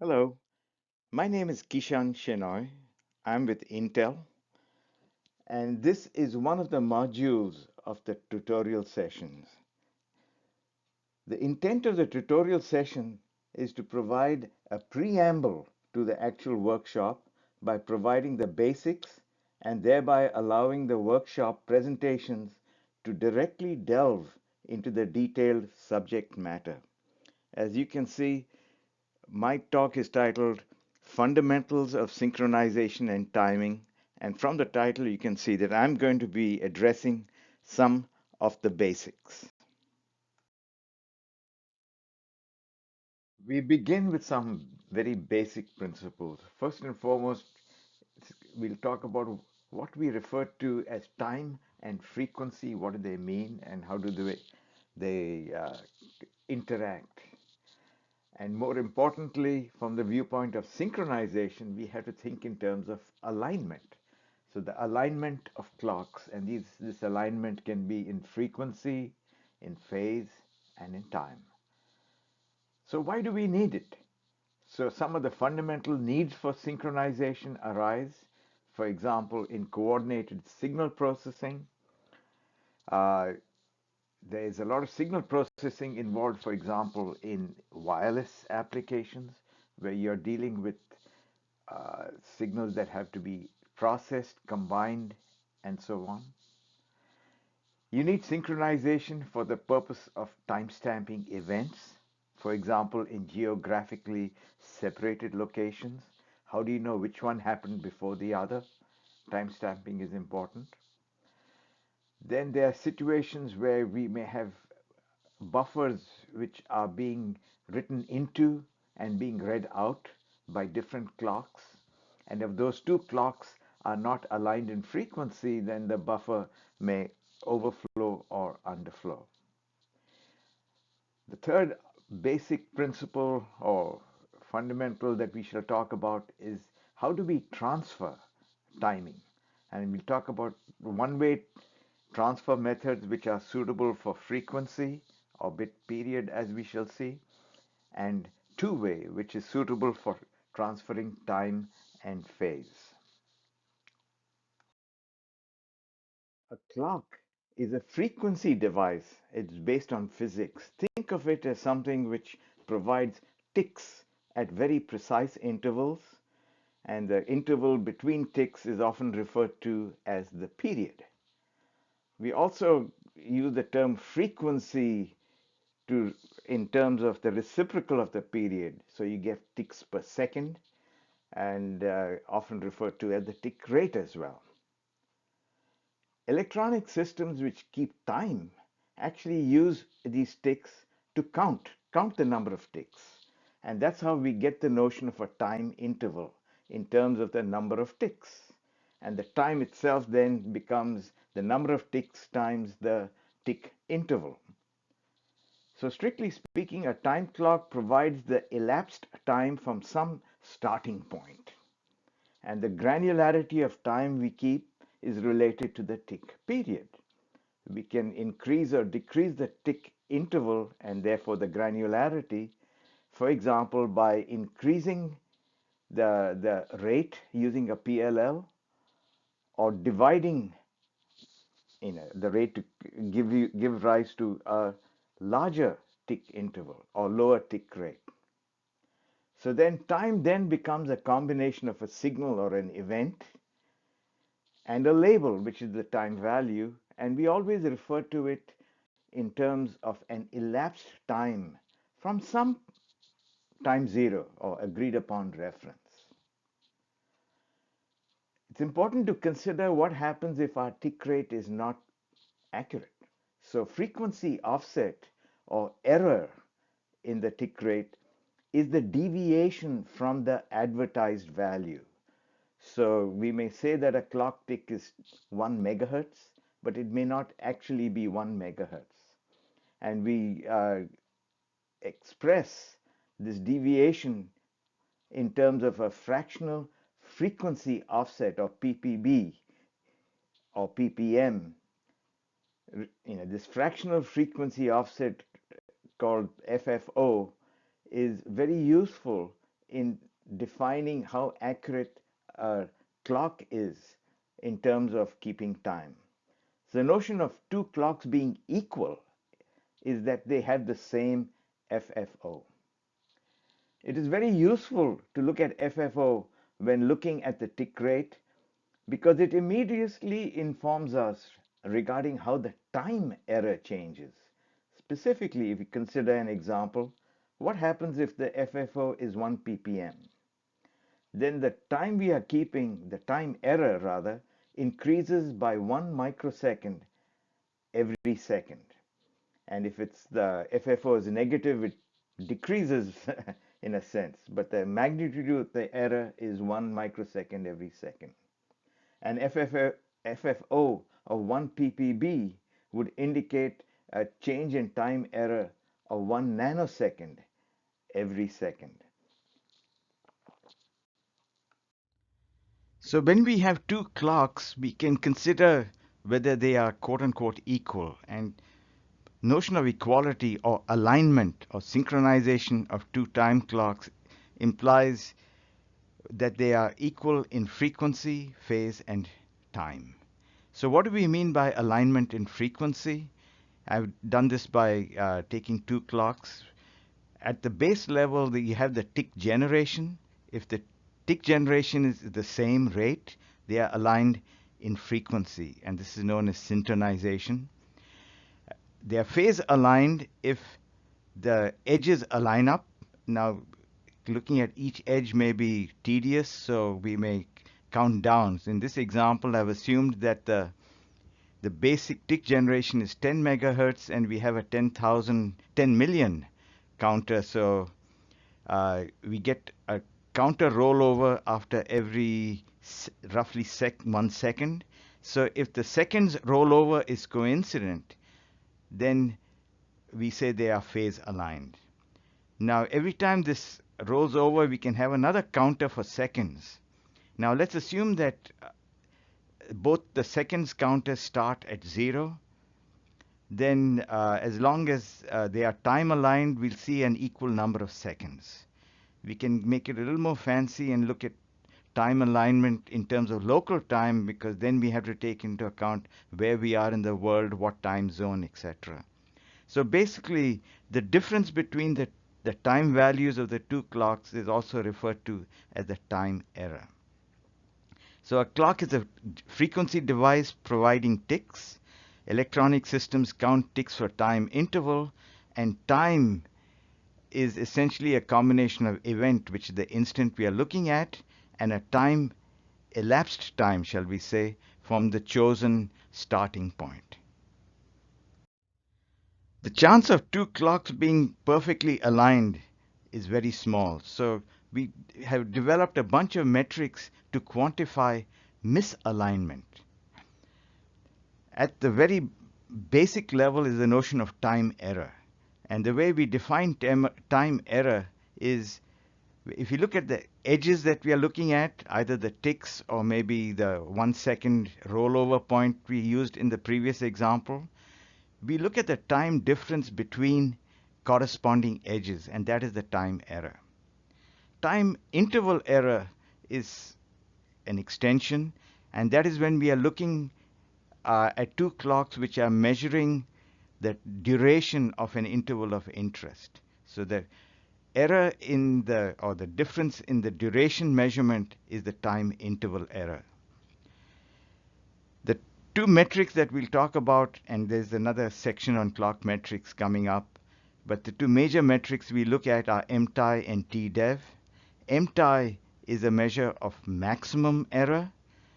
Hello, my name is Kishan Shenoi. I'm with Intel, and this is one of the modules of the tutorial sessions. The intent of the tutorial session is to provide a preamble to the actual workshop by providing the basics and thereby allowing the workshop presentations to directly delve into the detailed subject matter. As you can see, my talk is titled Fundamentals of Synchronization and Timing, and from the title you can see that I'm going to be addressing some of the basics. We begin with some very basic principles. First and foremost, we'll talk about what we refer to as time and frequency. What do they mean, and how do they interact? And more importantly, from the viewpoint of synchronization, we have to think in terms of alignment. So the alignment of clocks, and this alignment can be in frequency, in phase, and in time. So why do we need it? So some of the fundamental needs for synchronization arise, for example, in coordinated signal processing. Uh, there is a lot of signal processing involved, for example, in wireless applications where you're dealing with signals that have to be processed, combined, and so on. You need synchronization for the purpose of timestamping events. For example, in geographically separated locations, how do you know which one happened before the other? Timestamping is important. Then there are situations where we may have buffers which are being written into and being read out by different clocks. And if those two clocks are not aligned in frequency, then the buffer may overflow or underflow. The third basic principle or fundamental that we shall talk about is how do we transfer timing? And we'll talk about one-way transfer methods which are suitable for frequency or bit period, as we shall see, and two-way, which is suitable for transferring time and phase. A clock is a frequency device. It's based on physics. Think of it as something which provides ticks at very precise intervals, and the interval between ticks is often referred to as the period. We also use the term frequency to in terms of the reciprocal of the period. So you get ticks per second and often referred to as the tick rate as well. Electronic systems which keep time actually use these ticks to count the number of ticks. And that's how we get the notion of a time interval in terms of the number of ticks. And the time itself then becomes the number of ticks times the tick interval. So strictly speaking, a time clock provides the elapsed time from some starting point. And the granularity of time we keep is related to the tick period. We can increase or decrease the tick interval and therefore the granularity, for example, by increasing the rate using a PLL or dividing the rate to give rise to a larger tick interval or lower tick rate. So then time then becomes a combination of a signal or an event and a label, which is the time value, and we always refer to it in terms of an elapsed time from some time zero or agreed upon reference. It's important to consider what happens if our tick rate is not accurate. So frequency offset or error in the tick rate is the deviation from the advertised value. So we may say that a clock tick is 1 megahertz, but it may not actually be 1 megahertz. And we express this deviation in terms of a fractional frequency offset or PPB or PPM. This fractional frequency offset called FFO is very useful in defining how accurate a clock is in terms of keeping time. So the notion of two clocks being equal is that they have the same FFO. It is very useful to look at FFO when looking at the tick rate because it immediately informs us regarding how the time error changes. Specifically, if we consider an example, what happens if the FFO is 1 ppm? Then the time we are keeping, the time error rather, increases by 1 microsecond every second. And if it's the FFO is negative, it decreases in a sense, but the magnitude of the error is 1 microsecond every second. And FFO of 1 ppb would indicate a change in time error of 1 nanosecond every second. So when we have two clocks, we can consider whether they are quote unquote equal. And notion of equality or alignment or synchronization of two time clocks implies that they are equal in frequency, phase, and time. So what do we mean by alignment in frequency? I've done this by taking two clocks. At the base level, you have the tick generation. If the tick generation is the same rate, they are aligned in frequency, and this is known as synchronization. They are phase aligned if the edges align up. Now, looking at each edge may be tedious, so we may count down. So in this example, I've assumed that the basic tick generation is 10 megahertz, and we have a 10 million counter. So we get a counter rollover after every roughly 1 second. So if the seconds rollover is coincident, then we say they are phase aligned. Now, every time this rolls over, we can have another counter for seconds. Now, let's assume that both the seconds counters start at 0. Then, as long as they are time aligned, we'll see an equal number of seconds. We can make it a little more fancy and look at time alignment in terms of local time, because then we have to take into account where we are in the world, what time zone, etc. So basically, the difference between the time values of the two clocks is also referred to as the time error. So a clock is a frequency device providing ticks. Electronic systems count ticks for time interval, and time is essentially a combination of event, which is the instant we are looking at, and a time, elapsed time, shall we say, from the chosen starting point. The chance of two clocks being perfectly aligned is very small. So we have developed a bunch of metrics to quantify misalignment. At the very basic level is the notion of time error. And the way we define time error is, if you look at the edges that we are looking at, either the ticks or maybe the 1 second rollover point we used in the previous example, we look at the time difference between corresponding edges, and that is the time error. Time interval error is an extension, and that is when we are looking at two clocks which are measuring the duration of an interval of interest. So the error in the, or the difference in the duration measurement is the time interval error. The two metrics that we'll talk about, and there's another section on clock metrics coming up, but the two major metrics we look at are MTI and TDEV. MTI is a measure of maximum error,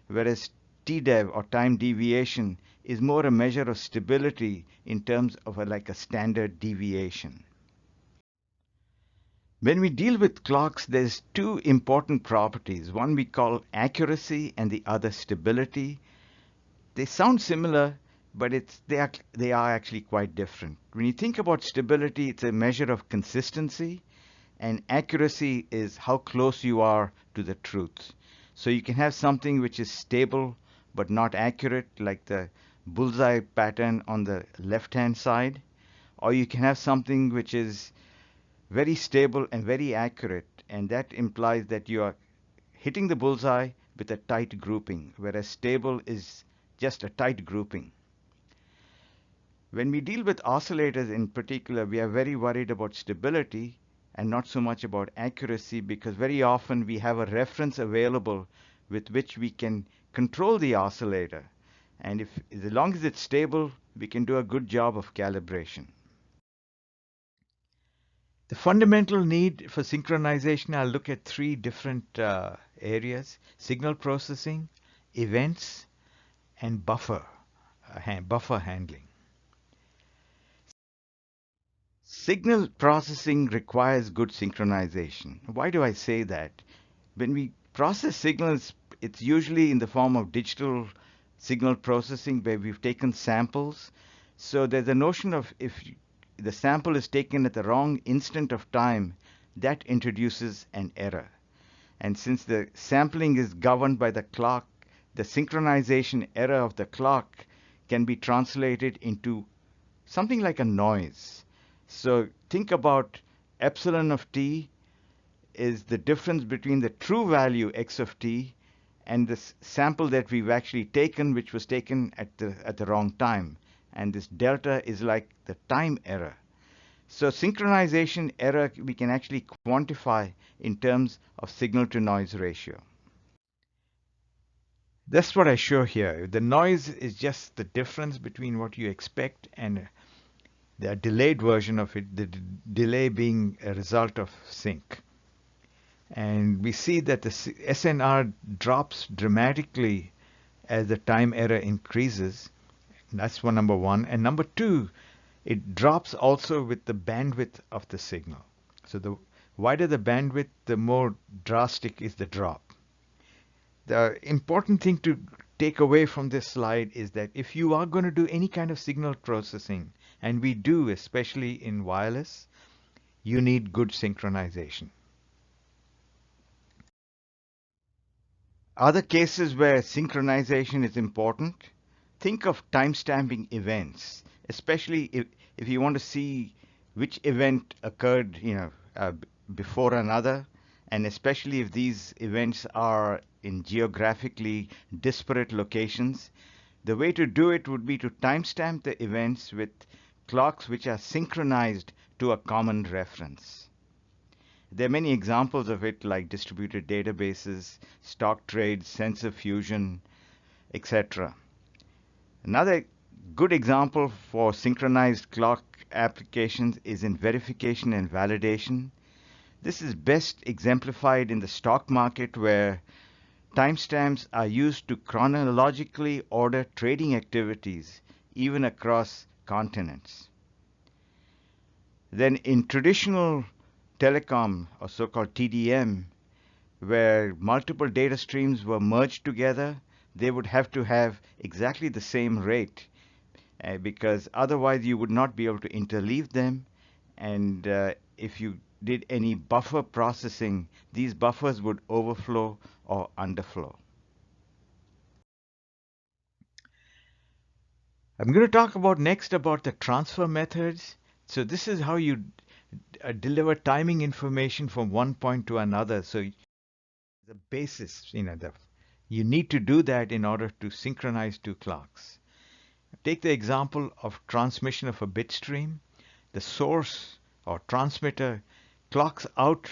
whereas TDEV, or time deviation, is more a measure of stability in terms of like a standard deviation. When we deal with clocks, there's two important properties. One we call accuracy and the other stability. They sound similar, but they are actually quite different. When you think about stability, it's a measure of consistency, and accuracy is how close you are to the truth. So you can have something which is stable but not accurate, like the bullseye pattern on the left-hand side, or you can have something which is very stable and very accurate, and that implies that you are hitting the bullseye with a tight grouping, whereas stable is just a tight grouping. When we deal with oscillators in particular, we are very worried about stability and not so much about accuracy, because very often we have a reference available with which we can control the oscillator. And if as long as it's stable, we can do a good job of calibration. The fundamental need for synchronization, I'll look at three different areas: signal processing, events, and buffer handling. Signal processing requires good synchronization. Why do I say that? When we process signals, it's usually in the form of digital signal processing where we've taken samples. So there's a notion of if the sample is taken at the wrong instant of time, that introduces an error. And since the sampling is governed by the clock, the synchronization error of the clock can be translated into something like a noise. So think about epsilon of t is the difference between the true value x of t and the sample that we've actually taken, which was taken at the wrong time. And this delta is like the time error. So synchronization error we can actually quantify in terms of signal to noise ratio. That's what I show here. The noise is just the difference between what you expect and the delayed version of it, the delay being a result of sync. And we see that the SNR drops dramatically as the time error increases. That's number one. And number two, it drops also with the bandwidth of the signal. So the wider the bandwidth, the more drastic is the drop. The important thing to take away from this slide is that if you are going to do any kind of signal processing, and we do, especially in wireless, you need good synchronization. Other cases where synchronization is important, think of timestamping events, especially if you want to see which event occurred, before another, and especially if these events are in geographically disparate locations. The way to do it would be to timestamp the events with clocks which are synchronized to a common reference. There are many examples of it, like distributed databases, stock trades, sensor fusion, etc. Another good example for synchronized clock applications is in verification and validation. This is best exemplified in the stock market, where timestamps are used to chronologically order trading activities, even across continents. Then in traditional telecom, or so-called TDM, where multiple data streams were merged together, they would have to have exactly the same rate, because otherwise you would not be able to interleave them. And if you did any buffer processing, these buffers would overflow or underflow. I'm going to talk about next about the transfer methods. So this is how you deliver timing information from one point to another. So the basis, you need to do that in order to synchronize two clocks. Take the example of transmission of a bit stream. The source or transmitter clocks out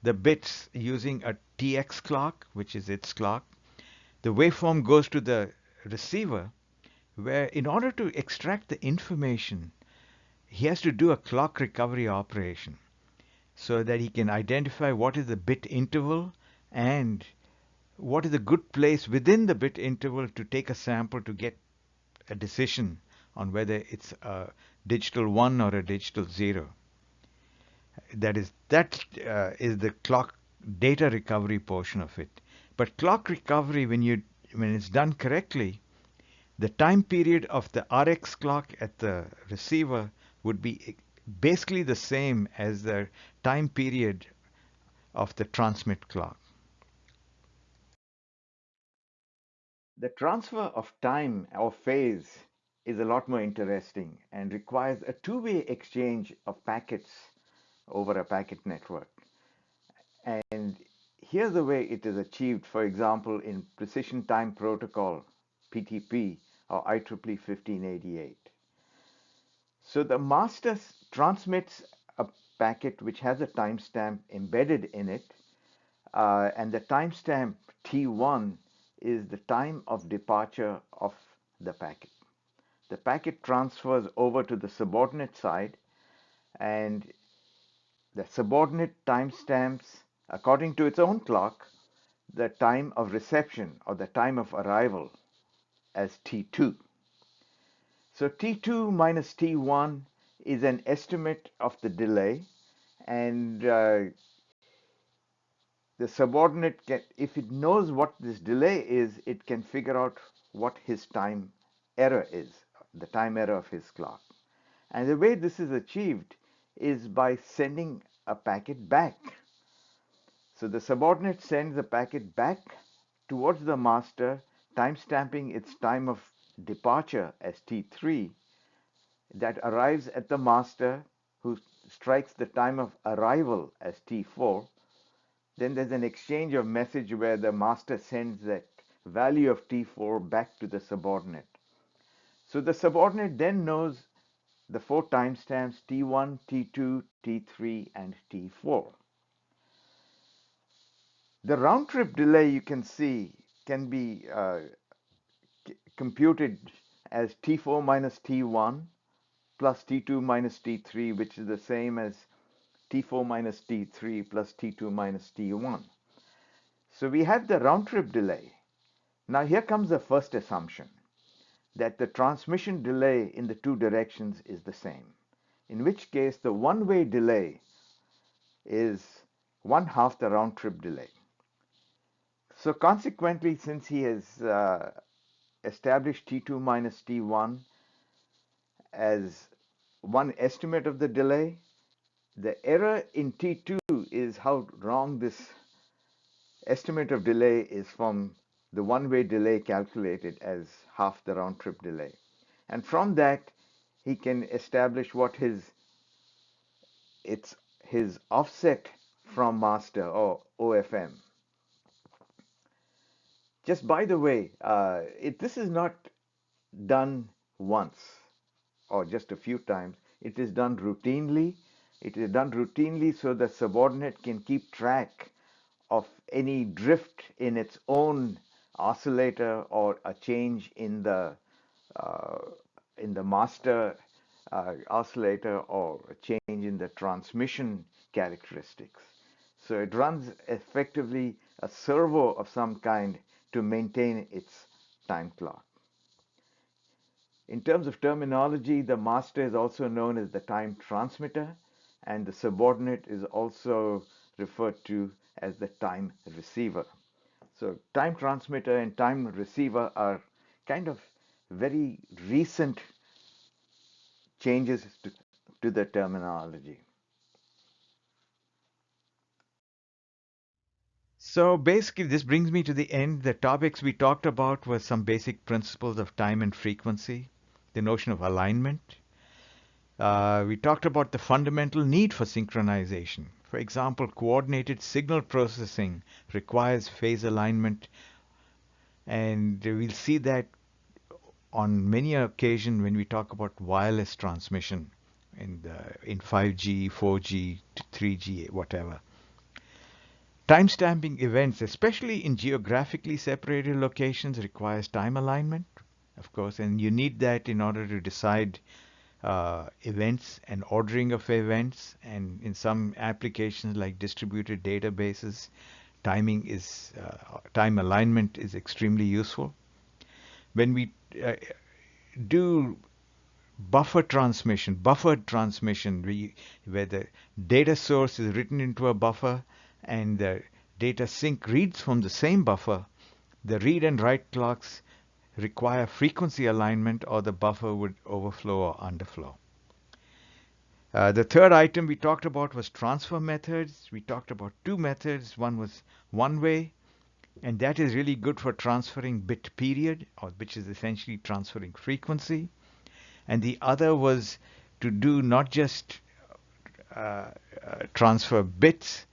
the bits using a TX clock, which is its clock. The waveform goes to the receiver, where in order to extract the information, he has to do a clock recovery operation so that he can identify what is the bit interval and what is a good place within the bit interval to take a sample to get a decision on whether it's a digital 1 or a digital 0. That is the clock data recovery portion of it. But clock recovery, when it's done correctly, the time period of the RX clock at the receiver would be basically the same as the time period of the transmit clock. The transfer of time or phase is a lot more interesting and requires a two-way exchange of packets over a packet network. here's the way it is achieved, for example, in Precision Time Protocol, PTP, or IEEE 1588. So the master transmits a packet which has a timestamp embedded in it, and the timestamp T1 is the time of departure of the packet. The packet transfers over to the subordinate side, and the subordinate timestamps, according to its own clock, the time of reception or the time of arrival as T2. So T2 minus T1 is an estimate of the delay, and the subordinate can, if it knows what this delay is, it can figure out what his time error is, the time error of his clock. And the way this is achieved is by sending a packet back. So the subordinate sends a packet back towards the master, timestamping its time of departure as T3, that arrives at the master, who strikes the time of arrival as T4. Then there's an exchange of message where the master sends that value of T4 back to the subordinate. So the subordinate then knows the four timestamps T1, T2, T3, and T4. The round trip delay, you can see, can be computed as T4 minus T1 plus T2 minus T3, which is the same as T4 minus T3 plus T2 minus T1. So we have the round trip delay. Now here comes the first assumption, that the transmission delay in the two directions is the same, in which case the one-way delay is 1/2 the round trip delay. So consequently, since he has established T2 minus T1 as one estimate of the delay, the error in T2 is how wrong this estimate of delay is from the one-way delay calculated as half the round-trip delay. And from that, he can establish what his offset from master, or OFM. Just by the way, this is not done once or just a few times. It is done routinely. It is done routinely so the subordinate can keep track of any drift in its own oscillator or a change uh, in the master oscillator or a change in the transmission characteristics. So it runs effectively a servo of some kind to maintain its time clock. In terms of terminology, the master is also known as the time transmitter, and the subordinate is also referred to as the time receiver. So time transmitter and time receiver are kind of very recent changes to the terminology. So basically, this brings me to the end. The topics we talked about were some basic principles of time and frequency, the notion of alignment. We talked about the fundamental need for synchronization. For example, coordinated signal processing requires phase alignment, and we'll see that on many occasions when we talk about wireless transmission in 5G, 4G, 3G, whatever. Timestamping events, especially in geographically separated locations, requires time alignment, of course, and you need that in order to decide events and ordering of events. And in some applications like distributed databases, time alignment is extremely useful. When we do buffered transmission, where the data source is written into a buffer and the data sync reads from the same buffer, the read and write clocks require frequency alignment or the buffer would overflow or underflow. The third item we talked about was transfer methods. We talked about two methods. One was one way, and that is really good for transferring bit period, or which is essentially transferring frequency. And the other was to do not just transfer bits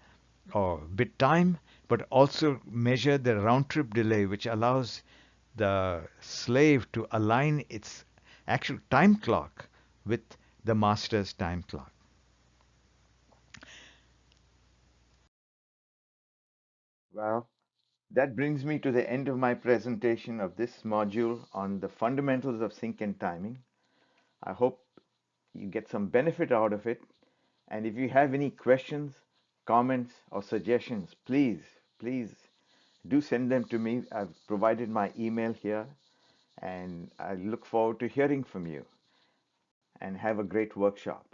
or bit time, but also measure the round trip delay, which allows the slave to align its actual time clock with the master's time clock. Well, that brings me to the end of my presentation of this module on the fundamentals of sync and timing. I hope you get some benefit out of it. And if you have any questions, comments, or suggestions, please do send them to me. I've provided my email here, and I look forward to hearing from you. And have a great workshop.